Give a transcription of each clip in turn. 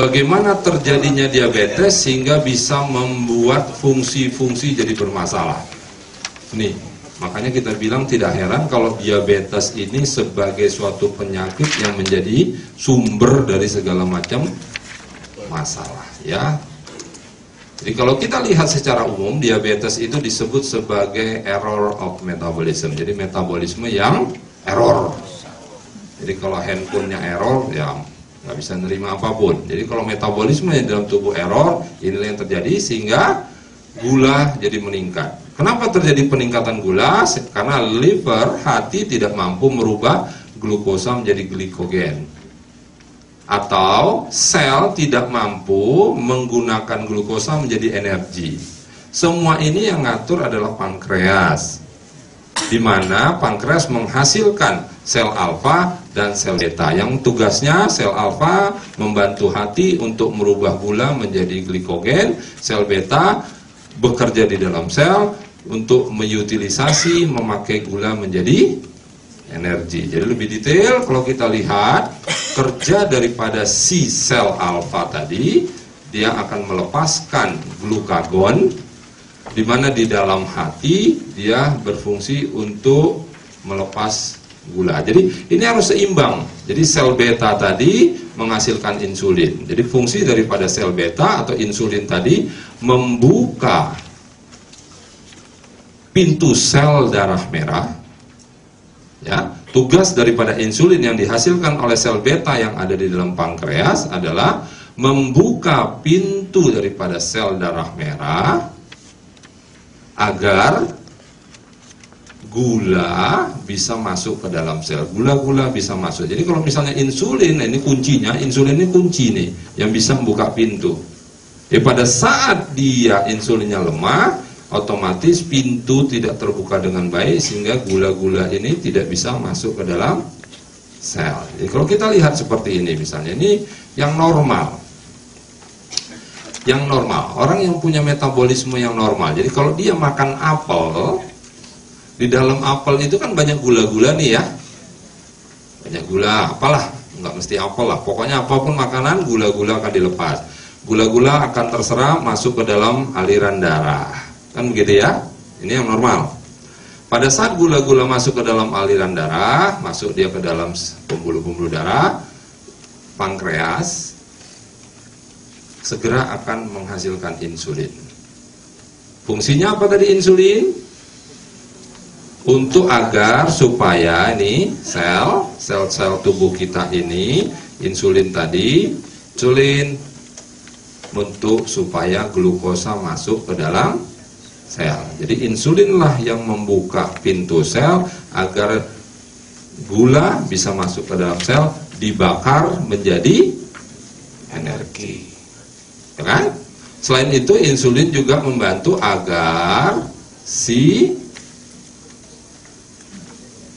bagaimana terjadinya diabetes sehingga bisa membuat fungsi-fungsi jadi bermasalah. Nih, makanya kita bilang tidak heran kalau diabetes ini sebagai suatu penyakit yang menjadi sumber dari segala macam masalah, ya. Jadi kalau kita lihat secara umum, diabetes itu disebut sebagai error of metabolism. Jadi metabolisme yang error. Jadi kalau handphonenya error, ya nggak bisa nerima apapun. Jadi kalau metabolisme yang dalam tubuh error, inilah yang terjadi sehingga gula jadi meningkat. Kenapa terjadi peningkatan gula? Karena liver, hati tidak mampu merubah glukosa menjadi glikogen. Atau sel tidak mampu menggunakan glukosa menjadi energi. Semua ini yang ngatur adalah pankreas, di mana pankreas menghasilkan sel alfa dan sel beta. Yang tugasnya sel alfa membantu hati untuk merubah gula menjadi glikogen, sel beta bekerja di dalam sel untuk mengutilisasi, memakai gula menjadi energi. Jadi lebih detail kalau kita lihat kerja daripada si sel alfa tadi, dia akan melepaskan glukagon, di mana di dalam hati dia berfungsi untuk melepas gula. Jadi ini harus seimbang. Jadi sel beta tadi menghasilkan insulin. Jadi fungsi daripada sel beta atau insulin tadi membuka pintu sel darah merah. Ya, tugas daripada insulin yang dihasilkan oleh sel beta yang ada di dalam pankreas adalah membuka pintu daripada sel darah merah agar gula bisa masuk ke dalam sel. Gula-gula bisa masuk. Jadi kalau misalnya insulin, ini kuncinya, insulin ini kunci nih yang bisa membuka pintu. Pada saat dia insulinnya lemah, otomatis pintu tidak terbuka dengan baik sehingga gula-gula ini tidak bisa masuk ke dalam sel. Jadi kalau kita lihat seperti ini misalnya, ini yang normal. Yang normal, orang yang punya metabolisme yang normal. Jadi kalau dia makan apel, di dalam apel itu kan banyak gula-gula nih ya. Banyak gula, apalah, nggak mesti apel lah. Pokoknya apapun makanan, gula-gula akan dilepas. Gula-gula akan terserap masuk ke dalam aliran darah. Kan begitu ya, ini yang normal. Pada saat gula-gula masuk ke dalam aliran darah, masuk dia ke dalam pembuluh-pembuluh darah, pankreas segera akan menghasilkan insulin. Fungsinya apa tadi insulin? Untuk agar supaya ini sel-sel tubuh kita ini, insulin tadi, insulin untuk supaya glukosa masuk ke dalam sel. Jadi insulinlah yang membuka pintu sel agar gula bisa masuk ke dalam sel, dibakar menjadi energi. Ya kan? Selain itu insulin juga membantu agar si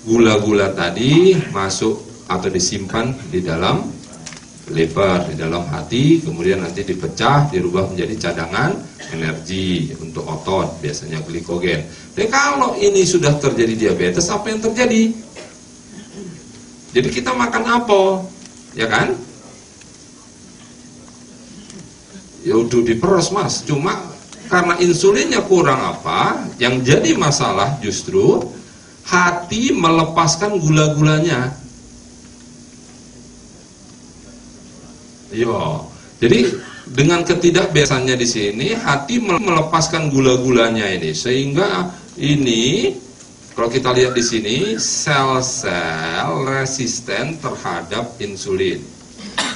gula-gula tadi masuk atau disimpan di dalam liver, di dalam hati, kemudian nanti dipecah, dirubah menjadi cadangan energi untuk otot, biasanya glikogen. Dan kalau ini sudah terjadi diabetes, apa yang terjadi? Jadi kita makan apel, ya kan? Ya udah diperes mas, cuma karena insulinnya kurang apa, yang jadi masalah justru hati melepaskan gula-gulanya. Yo, jadi dengan ketidakbiasaannya di sini, hati melepaskan gula-gulanya ini, sehingga ini, kalau kita lihat di sini, sel-sel resisten terhadap insulin,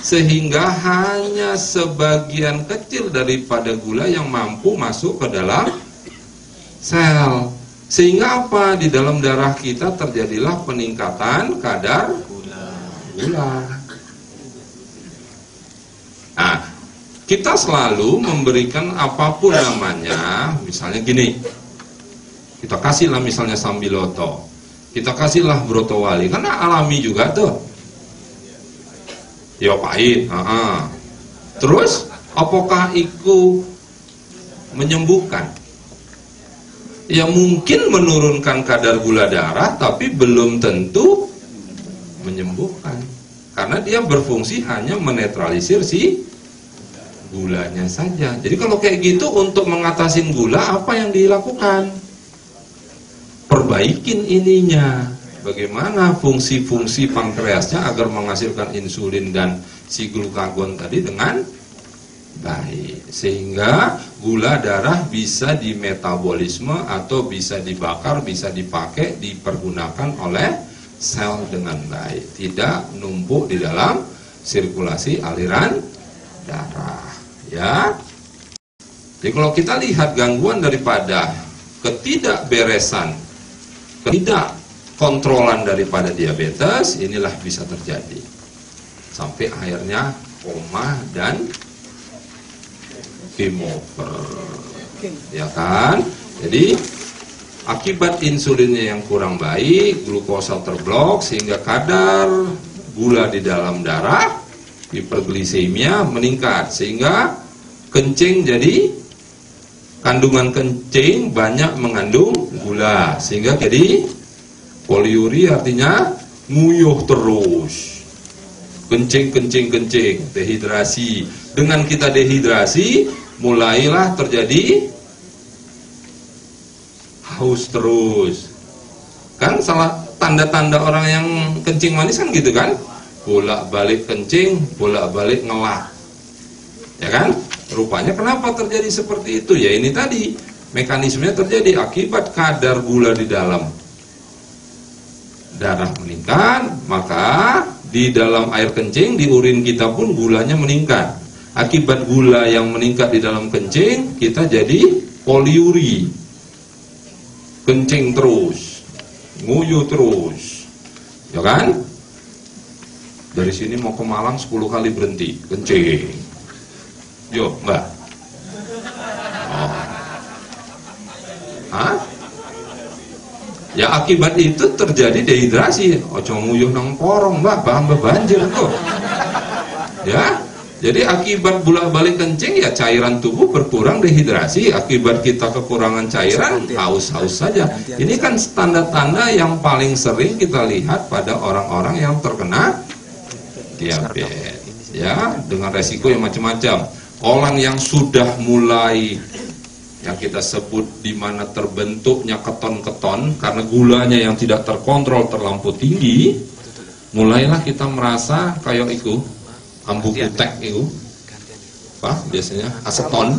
sehingga hanya sebagian kecil daripada gula yang mampu masuk ke dalam sel, sehingga apa? Di dalam darah kita terjadilah peningkatan kadar gula. Nah, kita selalu memberikan apapun namanya, misalnya gini, kita kasihlah misalnya sambiloto, kita kasihlah brotowali, karena alami juga tuh, ya pahit. Terus, apakah itu menyembuhkan? Ya mungkin menurunkan kadar gula darah, tapi belum tentu menyembuhkan, karena dia berfungsi hanya menetralisir si gulanya saja. Jadi kalau kayak gitu, untuk mengatasi gula apa yang dilakukan? Perbaikin ininya. Bagaimana fungsi-fungsi pankreasnya agar menghasilkan insulin dan si glukagon tadi dengan baik, sehingga gula darah bisa dimetabolisme atau bisa dibakar, bisa dipakai, dipergunakan oleh sel dengan baik, tidak numpuk di dalam sirkulasi aliran darah, ya. Jadi kalau kita lihat gangguan daripada ketidakberesan, ketidakkontrolan daripada diabetes, inilah bisa terjadi sampai akhirnya koma dan game over, ya kan? Jadi akibat insulinnya yang kurang baik, glukosa terblok sehingga kadar gula di dalam darah, hiperglisemia meningkat, sehingga kencing, jadi kandungan kencing banyak mengandung gula, sehingga jadi poliuri, artinya nguyuh terus, kencing, dehidrasi. Dengan kita dehidrasi, mulailah terjadi haus terus. Kan salah tanda-tanda orang yang kencing manis kan gitu kan? Bolak-balik kencing, bolak-balik ngelak. Ya kan? Rupanya kenapa terjadi seperti itu? Ya ini tadi, mekanismenya terjadi akibat kadar gula di dalam darah meningkat, maka di dalam air kencing, di urin kita pun gulanya meningkat. Akibat gula yang meningkat di dalam kencing, kita jadi poliuri, kencing terus, nguyuh terus, ya kan? Dari sini mau ke Malang 10 kali berhenti kencing. Yo, Mbak. Oh. Hah? Ya akibat itu terjadi dehidrasi. Ojo nguyuh nang porong, Mbak, tambah banjir tuh. Ya. Jadi akibat bolak-balik kencing, ya cairan tubuh berkurang, dehidrasi. Akibat kita kekurangan cairan, haus-haus saja. Ini kan tanda-tanda yang paling sering kita lihat pada orang-orang yang terkena diabetes, ya, dengan resiko yang macam-macam. Orang yang sudah mulai yang kita sebut di mana terbentuknya keton-keton karena gulanya yang tidak terkontrol terlampau tinggi, mulailah kita merasa kayak itu ambu kutek itu, apa biasanya aseton.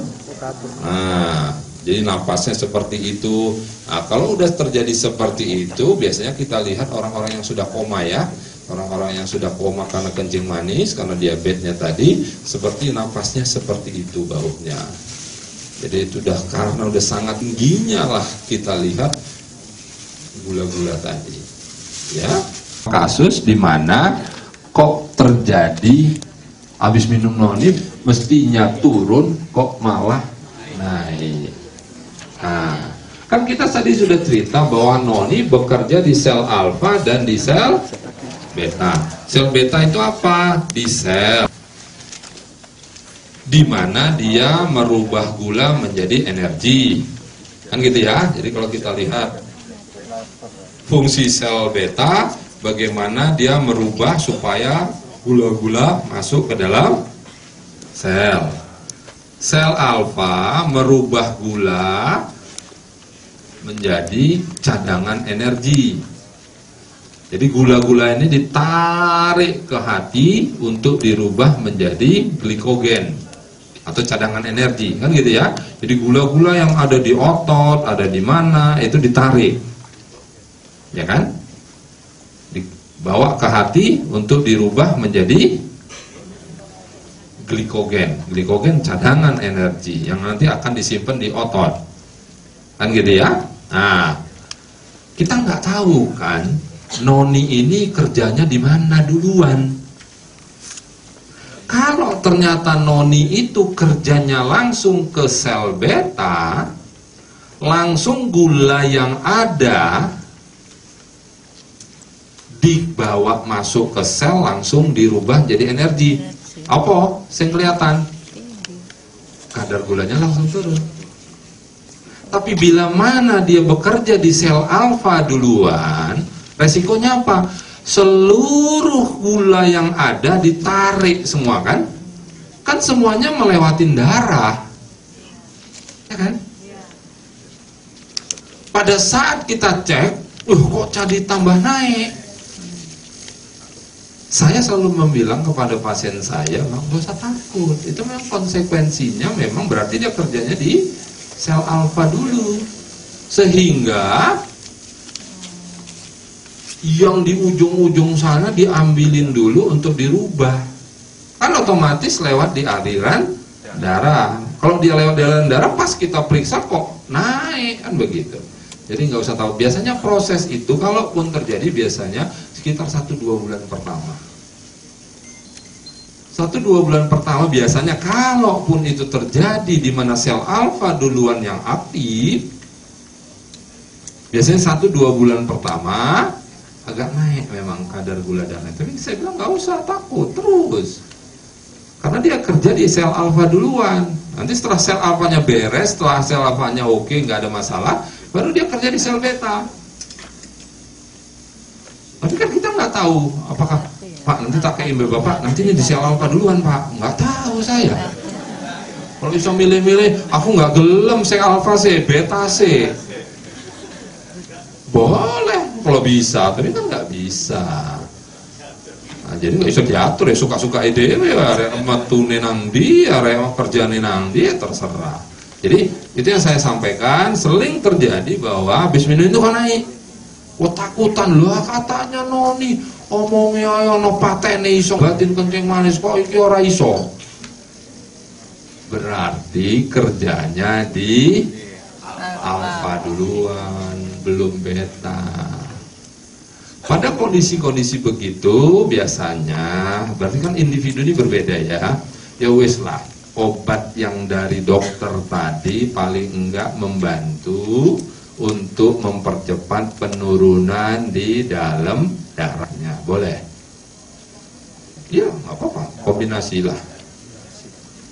Nah, jadi napasnya seperti itu. Nah, kalau udah terjadi seperti itu, biasanya kita lihat orang-orang yang sudah koma, ya. Orang-orang yang sudah koma karena kencing manis, karena diabetesnya tadi, seperti napasnya seperti itu baunya. Jadi itu karena udah sangat tingginya lah kita lihat gula-gula tadi. Ya, kasus di mana kok terjadi habis minum noni mestinya turun kok malah naik. Nah, kan kita tadi sudah cerita bahwa noni bekerja di sel alfa dan di sel beta. Sel beta itu apa? Di sel di mana dia merubah gula menjadi energi. Kan gitu ya. Jadi kalau kita lihat fungsi sel beta, bagaimana dia merubah supaya gula-gula masuk ke dalam sel. Sel alfa merubah gula menjadi cadangan energi. Jadi gula-gula ini ditarik ke hati untuk dirubah menjadi glikogen atau cadangan energi, kan gitu ya. Jadi gula-gula yang ada di otot, ada di mana, itu ditarik, ya kan, dibawa ke hati untuk dirubah menjadi glikogen. Glikogen cadangan energi yang nanti akan disimpan di otot, kan gitu ya. Nah, kita nggak tahu kan noni ini kerjanya di mana duluan. Kalau ternyata noni itu kerjanya langsung ke sel beta, langsung gula yang ada dibawa masuk ke sel, langsung dirubah jadi energi. Apa? Yang kelihatan kadar gulanya langsung turun. Tapi bila mana dia bekerja di sel alfa duluan, resikonya apa? Seluruh gula yang ada ditarik semua, kan? kan semuanya melewatin darah, ya kan? Pada saat kita cek, kok jadi tambah naik. Saya selalu membilang kepada pasien saya, nggak usah takut. Itu memang konsekuensinya, memang berarti dia kerjanya di sel alfa dulu, sehingga yang di ujung-ujung sana diambilin dulu untuk dirubah. Kan otomatis lewat di aliran darah. Kalau dia lewat di aliran darah, pas kita periksa kok naik, kan begitu. Jadi nggak usah tahu. Biasanya proses itu kalaupun terjadi biasanya sekitar 1-2 bulan pertama. 1-2 bulan pertama biasanya, kalaupun itu terjadi di mana sel alfa duluan yang aktif, biasanya 1-2 bulan pertama agak naik memang kadar gula darah. Tapi saya bilang nggak usah takut terus, karena dia kerja di sel alfa duluan. Nanti setelah sel alfanya beres, setelah sel alfanya oke, nggak ada masalah, baru dia kerja di sel beta. Tapi kan kita nggak tahu apakah Pak nanti tak ke email Bapak, nanti ini di sel alfa duluan Pak. Nggak tahu saya. Kalau bisa milih-milih, aku nggak gelem sel alfa C, beta C. Boleh kalau bisa, tapi kan nggak bisa. Nah, jadi nggak bisa diatur ya, suka-suka ide ya, arek matune nang ndi, arek kerjane nang ndi, ya terserah. Jadi itu yang saya sampaikan, sering terjadi bahwa habis minum itu kan naik. Wah takutan loh, katanya noni omongnya ayo no patene iso batin kencing manis, kok iki ora iso. Berarti kerjanya di alfa duluan, belum beta. Pada kondisi-kondisi begitu biasanya, berarti kan individu ini berbeda ya. Ya wis lah, obat yang dari dokter tadi paling enggak membantu untuk mempercepat penurunan di dalam darahnya. Boleh? Ya nggak apa-apa, kombinasi lah.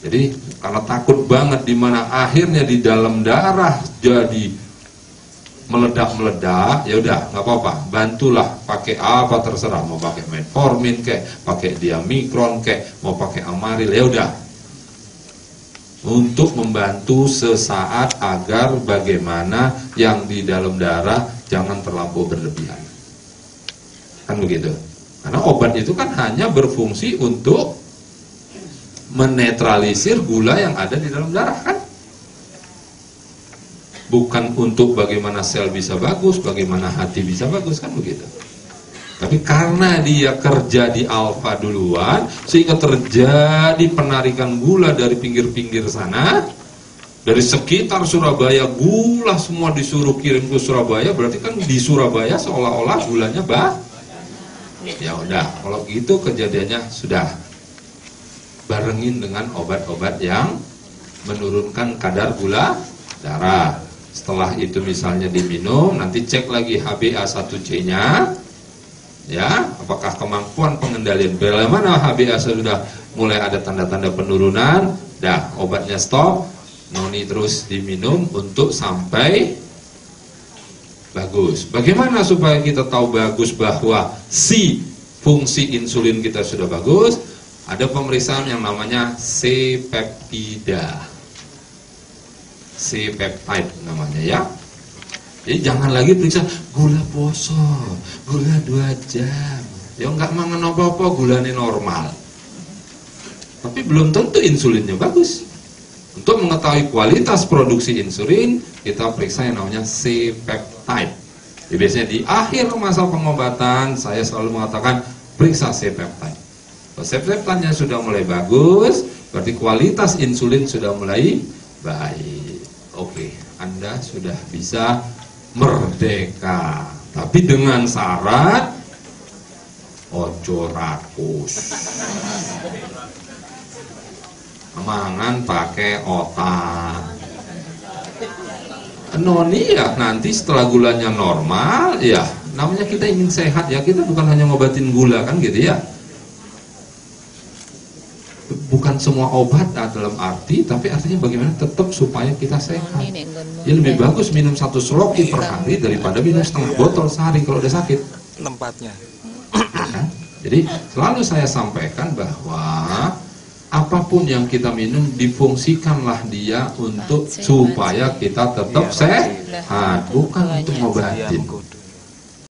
Jadi karena takut banget di mana akhirnya di dalam darah jadi meledak-meledak, ya udah nggak apa-apa, bantulah pakai apa terserah, mau pakai metformin kayak, pakai diamikron kayak, mau pakai amaril, ya udah, untuk membantu sesaat agar bagaimana yang di dalam darah jangan terlampau berlebihan, kan begitu. Karena obat itu kan hanya berfungsi untuk menetralisir gula yang ada di dalam darah, kan? Bukan untuk bagaimana sel bisa bagus, bagaimana hati bisa bagus, kan begitu. Tapi karena dia kerja di alfa duluan, sehingga terjadi penarikan gula dari pinggir-pinggir sana, dari sekitar Surabaya, gula semua disuruh kirim ke Surabaya, berarti kan di Surabaya seolah-olah gulanya ya udah, kalau gitu kejadiannya sudah barengin dengan obat-obat yang menurunkan kadar gula darah. Setelah itu misalnya diminum, nanti cek lagi HbA1c-nya, ya, apakah kemampuan pengendalian. Bila mana HbA sudah mulai ada tanda-tanda penurunan, dah obatnya stop, noni terus diminum untuk sampai bagus. Bagaimana supaya kita tahu bagus bahwa si fungsi insulin kita sudah bagus? Ada pemeriksaan yang namanya C-peptida. C-peptide namanya ya. Jadi jangan lagi periksa gula poso, gula 2 jam. Ya nggak mangan apa-apa, gulanya normal. Tapi belum tentu insulinnya bagus. Untuk mengetahui kualitas produksi insulin, kita periksa yang namanya C-peptide. Jadi biasanya di akhir masa pengobatan, saya selalu mengatakan periksa C-peptide. Kalau C-peptide-nya sudah mulai bagus, berarti kualitas insulin sudah mulai baik. Oke, Anda sudah bisa merdeka, tapi dengan syarat ojo rakus, mangan pakai otak. Noni ya nanti setelah gulanya normal, ya namanya kita ingin sehat ya, kita bukan hanya ngobatin gula kan gitu ya. Bukan semua obat dalam arti, tapi artinya bagaimana tetap supaya kita sehat. Ya lebih bagus minum 1 sloki per hari daripada minum setengah botol sehari kalau udah sakit. Tempatnya. Nah, jadi selalu saya sampaikan bahwa apapun yang kita minum difungsikanlah dia untuk supaya kita tetap sehat, bukan untuk ngobatin.